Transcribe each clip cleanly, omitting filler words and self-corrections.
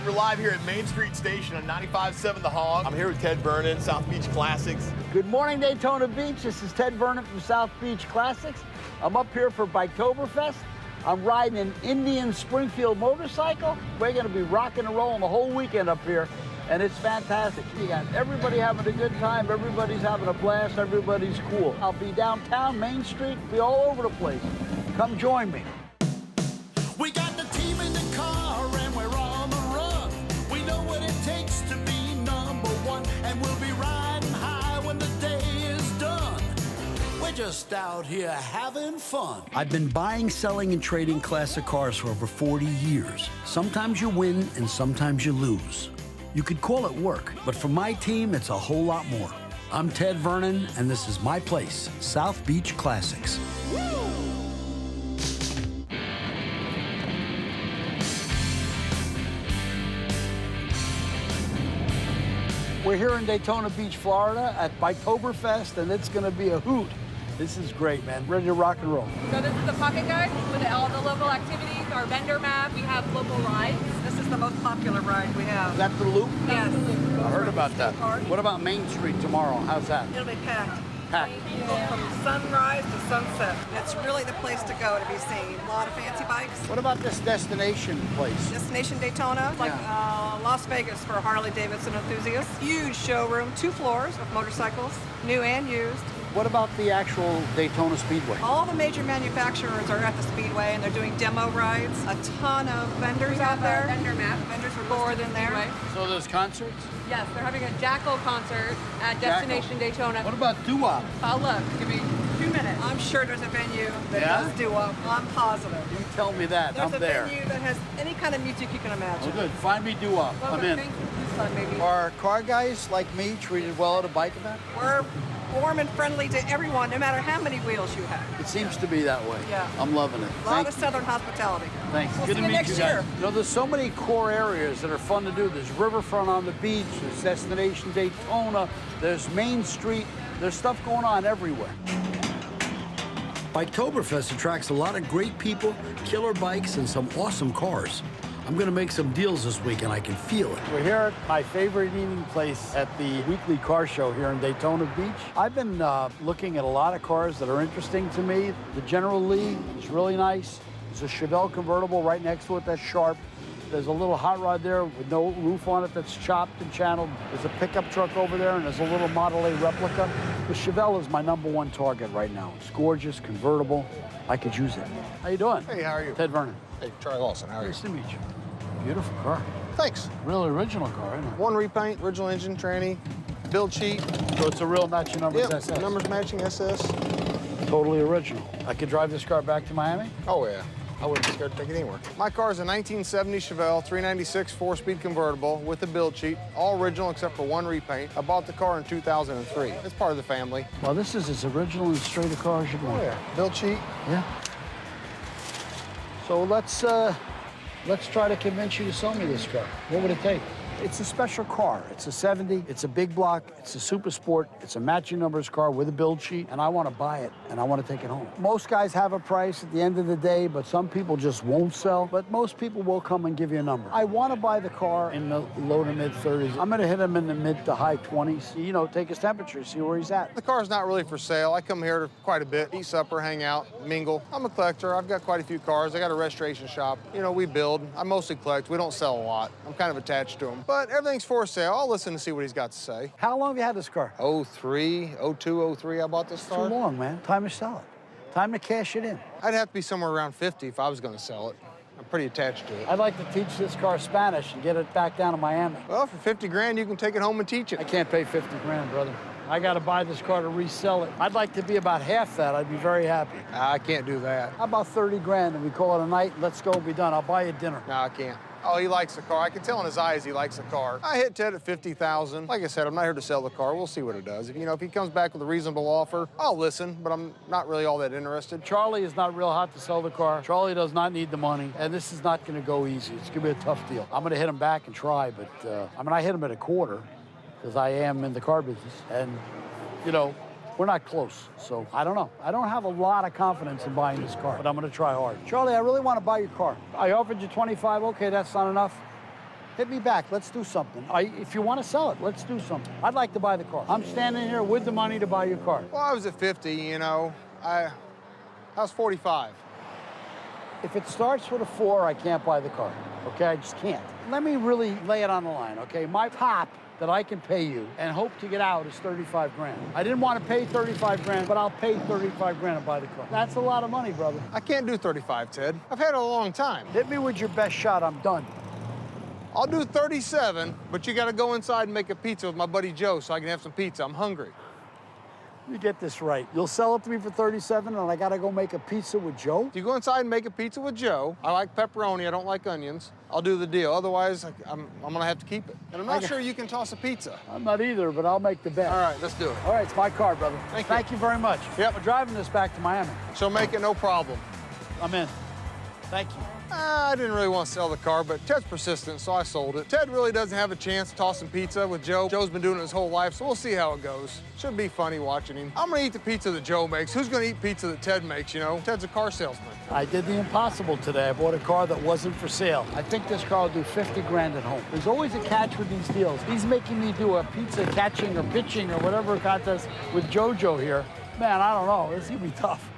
We're live here at Main Street Station on 95.7 The Hog. I'm here with Ted Vernon, South Beach Classics. Good morning, Daytona Beach. This is Ted Vernon from South Beach Classics. I'm up here for Biketoberfest. I'm riding an Indian Springfield motorcycle. We're going to be rocking and rolling the whole weekend up here, and it's fantastic. You got everybody having a good time. Everybody's having a blast. Everybody's cool. I'll be downtown, Main Street, be all over the place. Come join me. We got the team in the car and we're on the run. We know what it takes to be #1, and we'll be riding high when the day is done. We're just out here having fun. I've been buying, selling, and trading classic cars for over 40 years. Sometimes you win and sometimes you lose. You could call it work, but for my team, it's a whole lot more. I'm Ted Vernon, and this is my place, South Beach Classics. We're here in Daytona Beach, Florida at Biketoberfest, and it's going to be a hoot. This is great, man. Ready to rock and roll. So this is the pocket guide with all the local activities, our vendor map. We have local rides. This is the most popular ride we have. Is that the loop? Yes. I heard about that. What about Main Street tomorrow? How's that? It'll be packed. Packed. From sunrise to sunset. It's really the place to go to be seen. A lot of fancy bikes. What about this destination place? Destination Daytona, like Las Vegas for Harley Davidson enthusiasts. Huge showroom, 2 floors of motorcycles, new and used. What about the actual Daytona Speedway? All the major manufacturers are at the Speedway and they're doing demo rides. A ton of vendors out there. Vendor map. Vendors are bored in there. Speedway. So there's concerts? Yes, they're having a Jackal concert at Destination Daytona. What about doo-wop? Oh, look, give me 2 minutes. I'm sure there's a venue that Yeah? does doo-wop. I'm positive. You tell me that. There's I'm a there. venue that has any kind of music you can imagine. Oh, good. Find me doo-wop. Well, I'm in. thank you. This fun, maybe. Are car guys like me treated well at a bike event? We're warm and friendly to everyone, no matter how many wheels you have. It seems to be that way. Yeah. I'm loving it. A lot of Southern hospitality. Thanks. We'll Good see to you meet next you guys. year. You know, there's so many core areas that are fun to do. There's riverfront on the beach, there's Destination Daytona, there's Main Street, there's stuff going on everywhere. Biketoberfest attracts a lot of great people, killer bikes, and some awesome cars. I'm going to make some deals this week, and I can feel it. We're here at my favorite eating place at the weekly car show here in Daytona Beach. I've been looking at a lot of cars that are interesting to me. The General Lee is really nice. There's a Chevelle convertible right next to it that's sharp. There's a little hot rod there with no roof on it that's chopped and channeled. There's a pickup truck over there, and there's a little Model A replica. The Chevelle is my #1 target right now. It's gorgeous, convertible. I could use it. How you doing? Hey, how are you? Ted Vernon. Hey, Charlie Lawson, how are you? Nice to meet you. Beautiful car. Thanks. Really original car, isn't it? One repaint, original engine, tranny, build sheet. So it's a real matching numbers Yep, SS. numbers matching SS. Totally original. I could drive this car back to Miami? Oh, yeah. I wouldn't be scared to take it anywhere. My car is a 1970 Chevelle 396 4-speed convertible with a build sheet, all original except for one repaint. I bought the car in 2003. It's part of the family. Well, this is as original and straight a car as you can. Oh, yeah. Build sheet. Yeah. So let's try to convince you to sell me this car. What would it take? It's a special car. It's a 70, it's a big block, it's a super sport, it's a matching numbers car with a build sheet, and I want to buy it, and I want to take it home. Most guys have a price at the end of the day, but some people just won't sell, but most people will come and give you a number. I want to buy the car in the low to mid 30s. I'm going to hit him in the mid to high 20s. You know, take his temperature, see where he's at. The car's not really for sale. I come here quite a bit, eat supper, hang out, mingle. I'm a collector. I've got quite a few cars. I got a restoration shop. You know, we build. I mostly collect. We don't sell a lot. I'm kind of attached to them. But everything's for sale. I'll listen to see what he's got to say. How long have you had this car? 03, 02, 03, I bought this Too car. long, man. Time to sell it. Time to cash it in. I'd have to be somewhere around 50 if I was going to sell it. I'm pretty attached to it. I'd like to teach this car Spanish and get it back down to Miami. Well, for 50 grand, you can take it home and teach it. I can't pay 50 grand, brother. I got to buy this car to resell it. I'd like to be about half that. I'd be very happy. I can't do that. How about 30 grand and we call it a night? Let's go and be done. I'll buy you dinner. No, I can't. Oh, he likes the car. I can tell in his eyes he likes the car. I hit Ted at 50,000. Like I said, I'm not here to sell the car. We'll see what it does. If he comes back with a reasonable offer, I'll listen, but I'm not really all that interested. Charlie is not real hot to sell the car. Charlie does not need the money, and this is not going to go easy. It's going to be a tough deal. I'm going to hit him back and try, but I hit him at a quarter because I am in the car business, and we're not close, so I don't know. I don't have a lot of confidence in buying this car, but I'm gonna try hard. Charlie, I really want to buy your car. I offered you 25, okay, that's not enough. Hit me back. Let's do something. If you want to sell it, let's do something. I'd like to buy the car. I'm standing here with the money to buy your car. Well, I was at 50, you know. I was 45. If it starts with a 4, I can't buy the car, okay? I just can't. Let me really lay it on the line, okay? My top that I can pay you and hope to get out is 35 grand. I didn't want to pay 35 grand, but I'll pay 35 grand to buy the car. That's a lot of money, brother. I can't do 35, Ted. I've had it a long time. Hit me with your best shot, I'm done. I'll do 37, but you got to go inside and make a pizza with my buddy Joe so I can have some pizza. I'm hungry. You get this right. You'll sell it to me for 37 and I got to go make a pizza with Joe? If you go inside and make a pizza with Joe, I like pepperoni, I don't like onions, I'll do the deal. Otherwise, I'm going to have to keep it. And I'm not sure you can toss a pizza. I'm not either, but I'll make the bet. All right, let's do it. All right, it's my car, brother. Thank you you very much. Yep. We're driving this back to Miami. So make it no problem. I'm in. Thank you. I didn't really want to sell the car, but Ted's persistent, so I sold it. Ted really doesn't have a chance tossing pizza with Joe. Joe's been doing it his whole life, so we'll see how it goes. Should be funny watching him. I'm gonna eat the pizza that Joe makes. Who's gonna eat pizza that Ted makes, you know? Ted's a car salesman. I did the impossible today. I bought a car that wasn't for sale. I think this car will do 50 grand at home. There's always a catch with these deals. He's making me do a pizza catching or pitching or whatever contest with JoJo here. Man, I don't know. This is gonna be tough.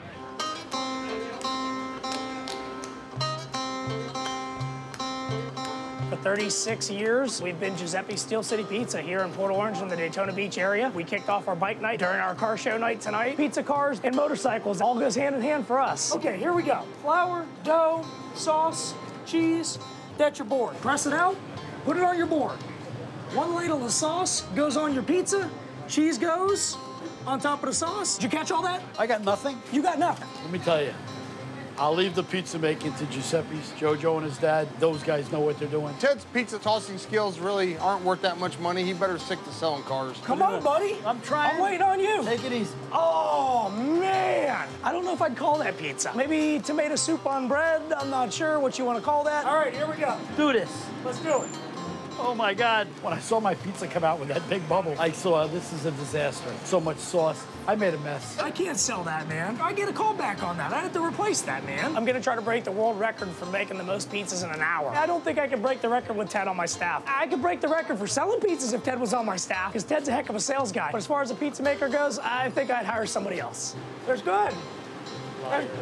For 36 years, we've been Giuseppe Steel City Pizza here in Port Orange in the Daytona Beach area. We kicked off our bike night during our car show night tonight. Pizza, cars, and motorcycles all goes hand in hand for us. Okay, here we go. Flour, dough, sauce, cheese. That's your board. Press it out, put it on your board. 1 ladle of sauce goes on your pizza. Cheese goes on top of the sauce. Did you catch all that? I got nothing. You got nothing. Let me tell you. I'll leave the pizza making to Giuseppe's. JoJo and his dad, those guys know what they're doing. Ted's pizza tossing skills really aren't worth that much money. He better stick to selling cars. Come on, buddy. I'm trying. I'm waiting on you. Take it easy. Oh, man. I don't know if I'd call that pizza. Maybe tomato soup on bread. I'm not sure what you want to call that. All right, here we go. Do this. Let's do it. Oh my God. When I saw my pizza come out with that big bubble, I saw this is a disaster. So much sauce. I made a mess. I can't sell that, man. I get a call back on that. I have to replace that, man. I'm gonna try to break the world record for making the most pizzas in an hour. I don't think I can break the record with Ted on my staff. I could break the record for selling pizzas if Ted was on my staff, because Ted's a heck of a sales guy. But as far as a pizza maker goes, I think I'd hire somebody else. There's good.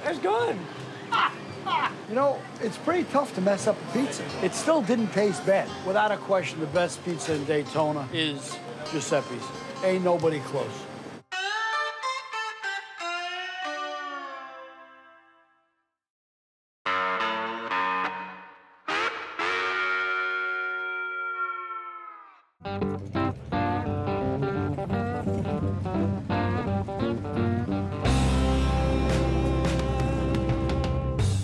There's good. You know, it's pretty tough to mess up a pizza. It still didn't taste bad. Without a question, the best pizza in Daytona is Giuseppe's. Ain't nobody close.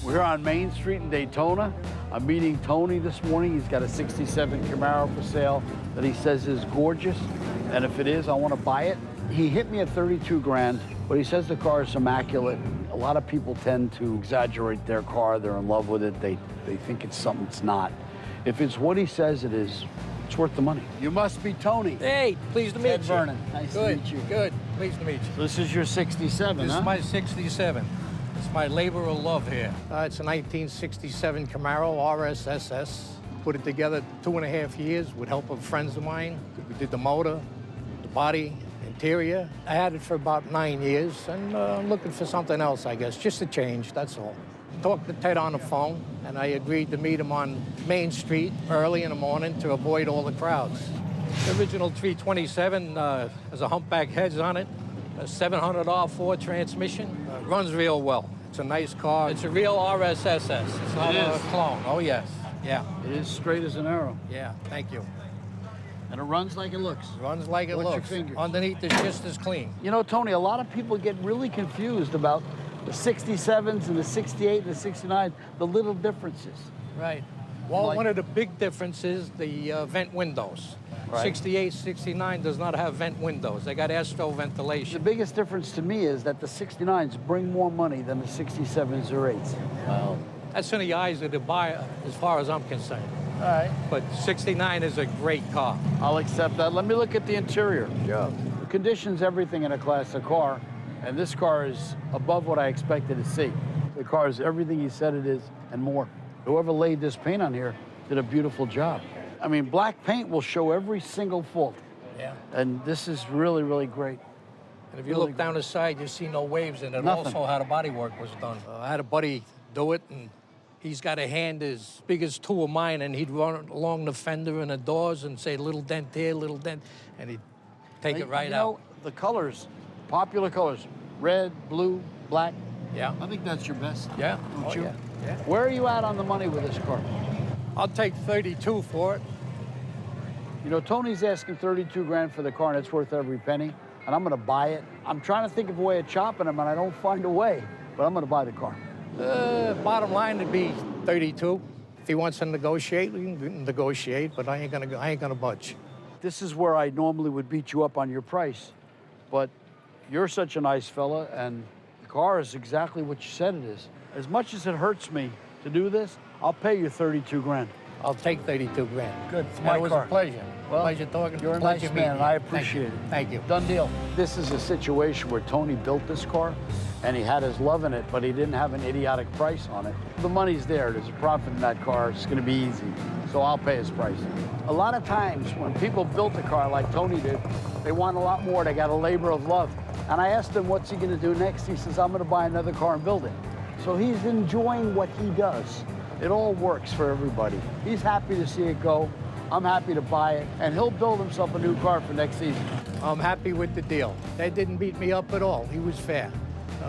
We're on Main Street in Daytona. I'm meeting Tony this morning. He's got a 67 Camaro for sale that he says is gorgeous. And if it is, I want to buy it. He hit me at 32 grand, but he says the car is immaculate. A lot of people tend to exaggerate their car. They're in love with it. They think it's something it's not. If it's what he says it is, it's worth the money. You must be Tony. Hey, pleased to meet Ted you. Vernon. Nice to meet you. Good. Pleased to meet you. This is your 67, This huh? is my 67. It's my labor of love here. It's a 1967 Camaro RS SS. Put it together 2.5 years with help of friends of mine. We did the motor, the body, interior. I had it for about 9 years, and I'm looking for something else, I guess, just a change, that's all. Talked to Ted on the phone, and I agreed to meet him on Main Street early in the morning to avoid all the crowds. The original 327 has a humpback heads on it, a 700 Ford transmission. Runs real well. It's a nice car. It's a real RS SS. It's not a clone. Oh, yes. Yeah. It is straight as an arrow. Yeah, thank you. And it runs like it looks. Runs like it Watch your looks. fingers. Underneath is just as clean. You know, Tony, a lot of people get really confused about the 67s and the 68 and the 69, the little differences. Right. Well, Like- one of the big differences, the vent windows. Right. 68, 69 does not have vent windows. They got astro The ventilation. biggest difference to me is that the 69s bring more money than the 67s or 8s. Well, that's in the eyes of the buyer as far as I'm concerned. All right. But 69 is a great car. I'll accept that. Let me look at the interior. Sure. The condition's everything in a classic car, and this car is above what I expected to see. The car is everything he said it is and more. Whoever laid this paint on here did a beautiful job. I mean, black paint will show every single fault. Yeah. And this is really, really great. And if you look down the side, you see no waves in it. Also, how the bodywork was done. I had a buddy do it, and he's got a hand as big as two of mine, and he'd run along the fender and the doors and say, little dent here, little dent, and he'd take it right out. The colors, popular colors, red, blue, black. Yeah. I think that's your best. Yeah. Don't you? Yeah. Where are you at on the money with this car? I'll take 32 for it. You know, Tony's asking 32 grand for the car, and it's worth every penny, and I'm gonna buy it. I'm trying to think of a way of chopping him, and I don't find a way, but I'm gonna buy the car. Bottom line would be 32. If he wants to negotiate, we can negotiate, but I ain't gonna budge. This is where I normally would beat you up on your price, but you're such a nice fella, and the car is exactly what you said it is. As much as it hurts me to do this, I'll pay you 32 grand. I'll take 32 grand. Good, it's my It was car. a pleasure. Well, Pleasure talking. You're a Pleasure nice meeting man, you. and I appreciate it. Thank you. Done deal. This is a situation where Tony built this car, and he had his love in it, but he didn't have an idiotic price on it. The money's there. There's a profit in that car. It's going to be easy. So I'll pay his price. A lot of times when people built a car like Tony did, they want a lot more. They got a labor of love. And I asked him, what's he going to do next? He says, I'm going to buy another car and build it. So he's enjoying what he does. It all works for everybody. He's happy to see it go. I'm happy to buy it, and he'll build himself a new car for next season. I'm happy with the deal. They didn't beat me up at all. He was fair.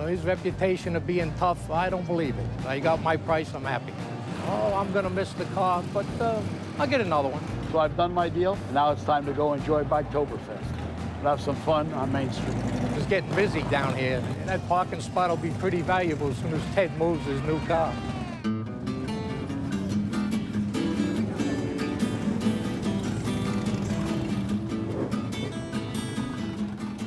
His reputation of being tough, I don't believe it. I got my price, I'm happy. Oh, I'm gonna miss the car, but I'll get another one. So I've done my deal, and now it's time to go enjoy Biketoberfest. We'll have some fun on Main Street. It's getting busy down here. That parking spot will be pretty valuable as soon as Ted moves his new car.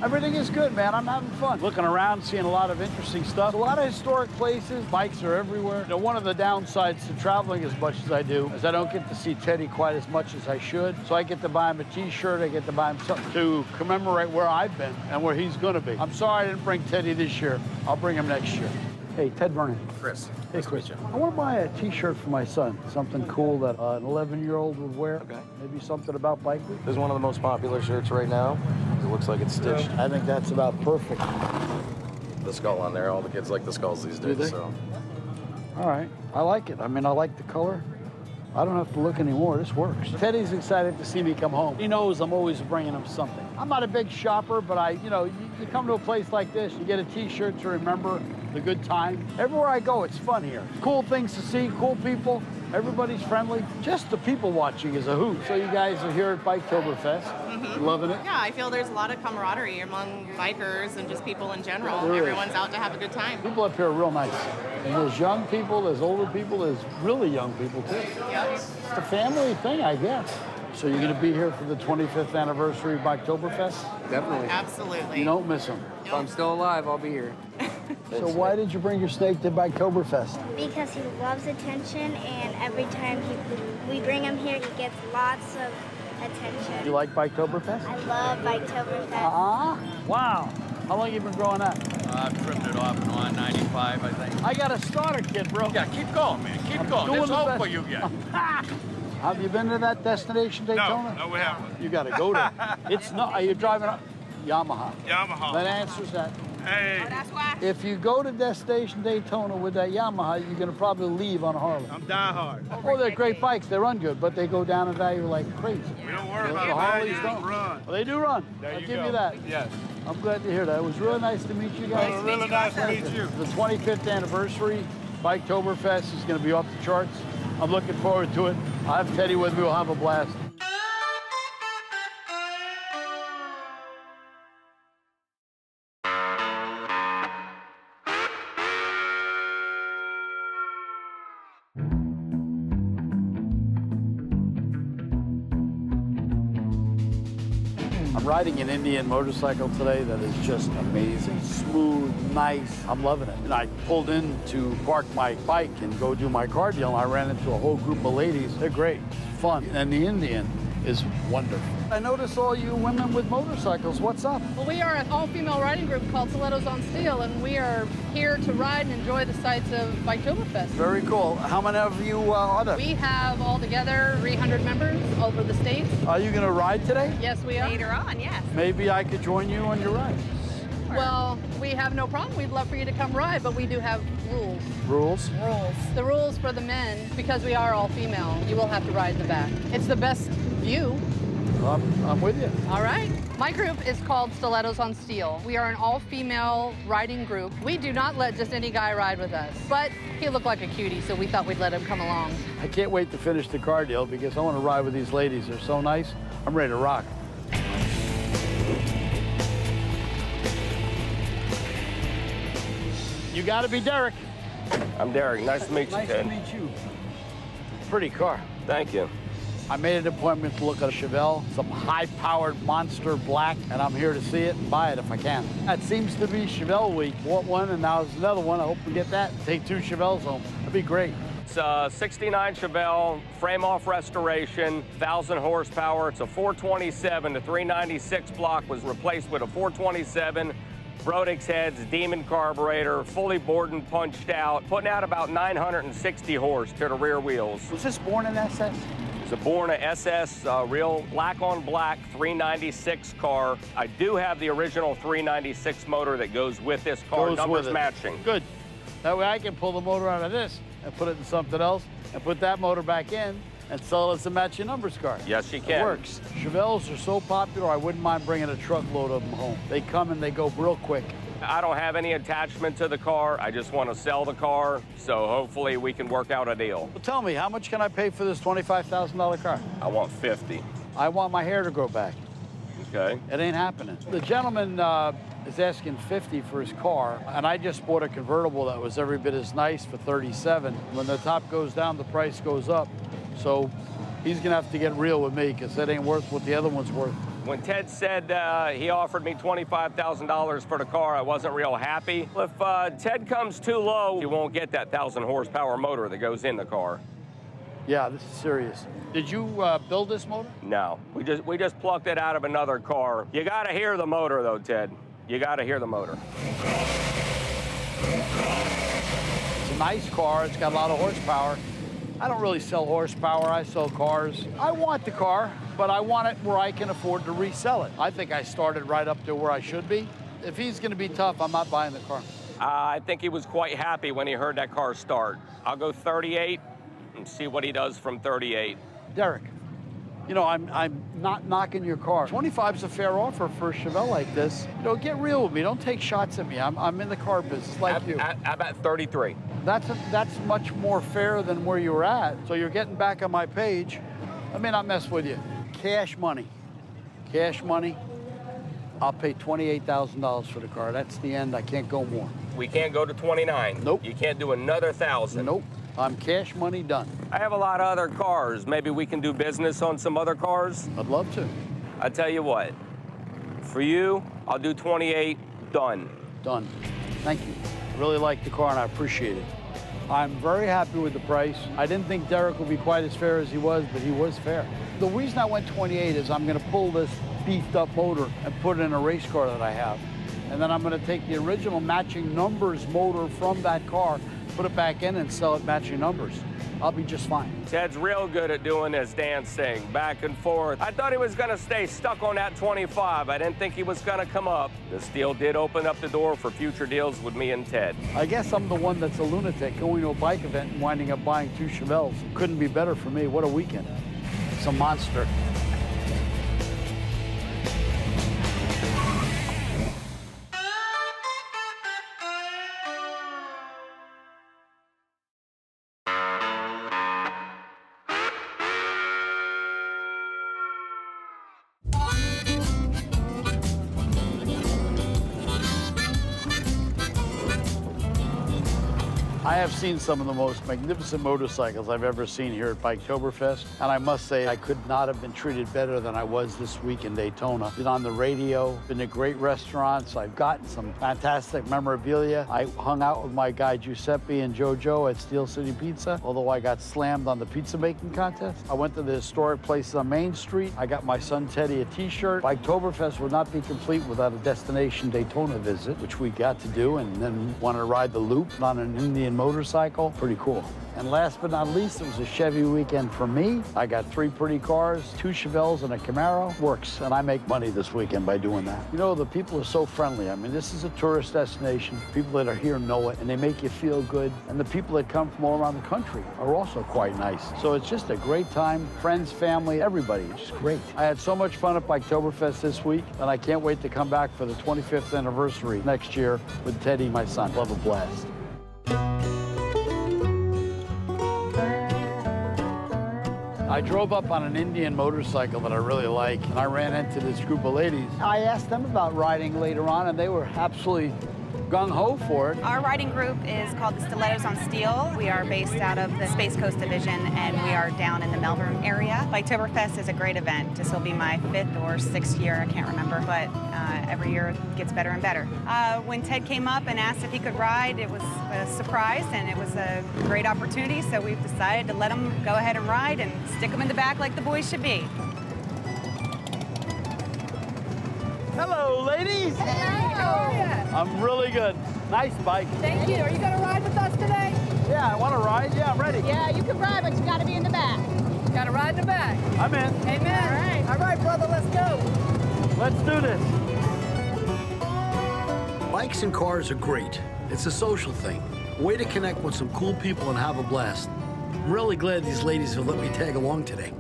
Everything is good, man. I'm having fun. Looking around, seeing a lot of interesting stuff. A lot of historic places. Bikes are everywhere. You know, one of the downsides to traveling as much as I do is I don't get to see Teddy quite as much as I should. So I get to buy him a T-shirt. I get to buy him something to commemorate where I've been and where he's going to be. I'm sorry I didn't bring Teddy this year. I'll bring him next year. Hey, Ted Vernon. Chris. Hey, Chris. I want to buy a T-shirt for my son. Something cool that an 11-year-old would wear. Okay. Maybe something about Bike Week. This is one of the most popular shirts right now. It looks like it's stitched. I think that's about perfect. The skull on there. All the kids like the skulls these days. they? So. All right, I like it. I mean, I like the color. I don't have to look anymore. This works. Teddy's excited to see me come home. He knows I'm always bringing him something. I'm not a big shopper, but you come to a place like this, you get a T-shirt to remember the good time. Everywhere I go, it's fun here. Cool things to see, cool people. Everybody's friendly. Just the people watching is a hoot. So you guys are here at Biketoberfest. Loving it? Yeah, I feel there's a lot of camaraderie among bikers and just people in general. There is. Everyone's out to have a good time. People up here are real nice. And there's young people, there's older people, there's really young people too. Yep. It's a family thing, I guess. So you're going to be here for the 25th anniversary of Biketoberfest? Definitely. Absolutely. You don't miss them. If I'm still alive, I'll be here. So why did you bring your snake to Biketoberfest? Because he loves attention, and every time we bring him here, he gets lots of attention. You like Biketoberfest? I love Biketoberfest. Wow. How long you been growing that? I've trimmed it off and on 95, I think. I got a starter kit, bro. Yeah, keep going, man. Keep going. doing There's the hope best. for you yet. Have you been to that destination Daytona? No, we haven't. You got to go there. It's not. Are you driving up? Yamaha. Yamaha. That answers that. Hey, That's why. If you go to destination Daytona with that Yamaha, you're going to probably leave on a Harley. I'm die hard. Oh, they're great bikes. They run good, but they go down in value like crazy. We don't worry The about Harleys value, don't. run. Well, they do run. There I'll you give go. you that. Yes. I'm glad to hear that. It was really nice to meet you guys. Really nice to meet you. The 25th anniversary, Biketoberfest is going to be off the charts. I'm looking forward to it. I have Teddy with me. We'll have a blast. I'm riding an Indian motorcycle today that is just amazing. Smooth, nice. I'm loving it. And I pulled in to park my bike and go do my car deal, and I ran into a whole group of ladies. They're great, fun. And the Indian is wonderful. I notice all you women with motorcycles. What's up? Well, we are an all-female riding group called Stilettos on Steel, and we are here to ride and enjoy the sights of Biketoberfest. Very cool. How many of you are there? We have altogether 300 members over the states. Are you going to ride today? Yes, we are. Later on, yes. Maybe I could join you on your ride. Well, we have no problem. We'd love for you to come ride, but we do have rules. Rules? Rules. The rules for the men, because we are all female, you will have to ride in the back. It's the best view. I'm with you. All right. My group is called Stilettos on Steel. We are an all-female riding group. We do not let just any guy ride with us, but he looked like a cutie, so we thought we'd let him come along. I can't wait to finish the car deal because I want to ride with these ladies. They're so nice. I'm ready to rock. You got to be Derek. I'm Derek. Nice to meet you, Ted. Nice to meet you. Pretty car. Thank you. I made an appointment to look at a Chevelle, some high-powered monster black, and I'm here to see it and buy it if I can. It seems to be Chevelle week. Bought one, and now there's another one. I hope we get that. Take 2 Chevelles home. That'd be great. It's a 69 Chevelle, frame-off restoration, 1,000 horsepower. It's a 427. The 396 block was replaced with a 427. Brodix heads, Demon carburetor, fully bored and punched out, putting out about 960 horse to the rear wheels. Was this born in SS? It's a born a SS, real black on black 396 car. I do have the original 396 motor that goes with this car, numbers matching. Good. That way I can pull the motor out of this and put it in something else and put that motor back in and sell it as a matching numbers car. Yes, you can. It works. Chevelles are so popular, I wouldn't mind bringing a truckload of them home. They come and they go real quick. I don't have any attachment to the car. I just want to sell the car, so hopefully we can work out a deal. Well, tell me, how much can I pay for this $25,000 car? I want 50. I want my hair to grow back. Okay. It ain't happening. The gentleman is asking 50 for his car, and I just bought a convertible that was every bit as nice for 37. When the top goes down, the price goes up. So he's gonna have to get real with me because that ain't worth what the other one's worth. When Ted said he offered me $25,000 for the car, I wasn't real happy. If Ted comes too low, you won't get that 1,000 horsepower motor that goes in the car. Yeah, this is serious. Did you build this motor? No, we just plucked it out of another car. You gotta hear the motor though, Ted. You gotta hear the motor. It's a nice car, it's got a lot of horsepower. I don't really sell horsepower, I sell cars. I want the car, but I want it where I can afford to resell it. I think I started right up to where I should be. If he's gonna be tough, I'm not buying the car. I think he was quite happy when he heard that car start. I'll go 38 and see what he does from 38. Derek, you know, I'm not knocking your car. 25's a fair offer for a Chevelle like this. You know, get real with me. Don't take shots at me. I'm in the car business like you. How about 33? That's much more fair than where you were at. So you're getting back on my page. Let me not mess with you. Cash money. Cash money. I'll pay $28,000 for the car. That's the end. I can't go more. We can't go to 29. Nope. You can't do another 1,000. Nope. I'm cash money done. I have a lot of other cars. Maybe we can do business on some other cars. I'd love to. I tell you what, for you, I'll do 28, done. Done. Thank you. I really like the car and I appreciate it. I'm very happy with the price. I didn't think Derek would be quite as fair as he was, but he was fair. The reason I went 28 is I'm gonna pull this beefed up motor and put it in a race car that I have. And then I'm gonna take the original matching numbers motor from that car, put it back in and sell it matching numbers. I'll be just fine. Ted's real good at doing this dancing, back and forth. I thought he was gonna stay stuck on that 25. I didn't think he was gonna come up. This deal did open up the door for future deals with me and Ted. I guess I'm the one that's a lunatic going to a bike event and winding up buying 2 Chevelles. Couldn't be better for me. What a weekend. It's a monster. I have seen some of the most magnificent motorcycles I've ever seen here at Biketoberfest, and I must say I could not have been treated better than I was this week in Daytona. Been on the radio, been to great restaurants, I've gotten some fantastic memorabilia. I hung out with my guy Giuseppe and JoJo at Steel City Pizza, although I got slammed on the pizza making contest. I went to the historic places on Main Street. I got my son Teddy a t-shirt. Biketoberfest would not be complete without a Destination Daytona visit, which we got to do, and then wanted to ride the loop on an Indian motorcycle. Pretty cool. And last but not least, it was a Chevy weekend for me. I got 3 pretty cars, 2 Chevelles and a Camaro. Works, and I make money this weekend by doing that. You know, the people are so friendly. I mean, this is a tourist destination. People that are here know it, and they make you feel good. And the people that come from all around the country are also quite nice. So it's just a great time. Friends, family, everybody. It's just great. I had so much fun at Biketoberfest this week, and I can't wait to come back for the 25th anniversary next year with Teddy, my son. Love a blast. I drove up on an Indian motorcycle that I really like, and I ran into this group of ladies. I asked them about riding later on, and they were absolutely gung-ho for it. Our riding group is called the Stilettos on Steel. We are based out of the Space Coast Division, and we are down in the Melbourne area. Biketoberfest is a great event. This will be my 5th or 6th year, I can't remember, but every year it gets better and better. When Ted came up and asked if he could ride, it was a surprise, and it was a great opportunity, so we've decided to let him go ahead and ride and stick him in the back like the boys should be. Hello, ladies. Hey, how are you? I'm really good. Nice bike. Thank you. Are you going to ride with us today? Yeah, I want to ride. Yeah, I'm ready. Yeah, you can ride, but you got to be in the back. You got to ride in the back. I'm in. Amen. All right, brother, let's go. Let's do this. Bikes and cars are great. It's a social thing. A way to connect with some cool people and have a blast. I'm really glad these ladies have let me tag along today.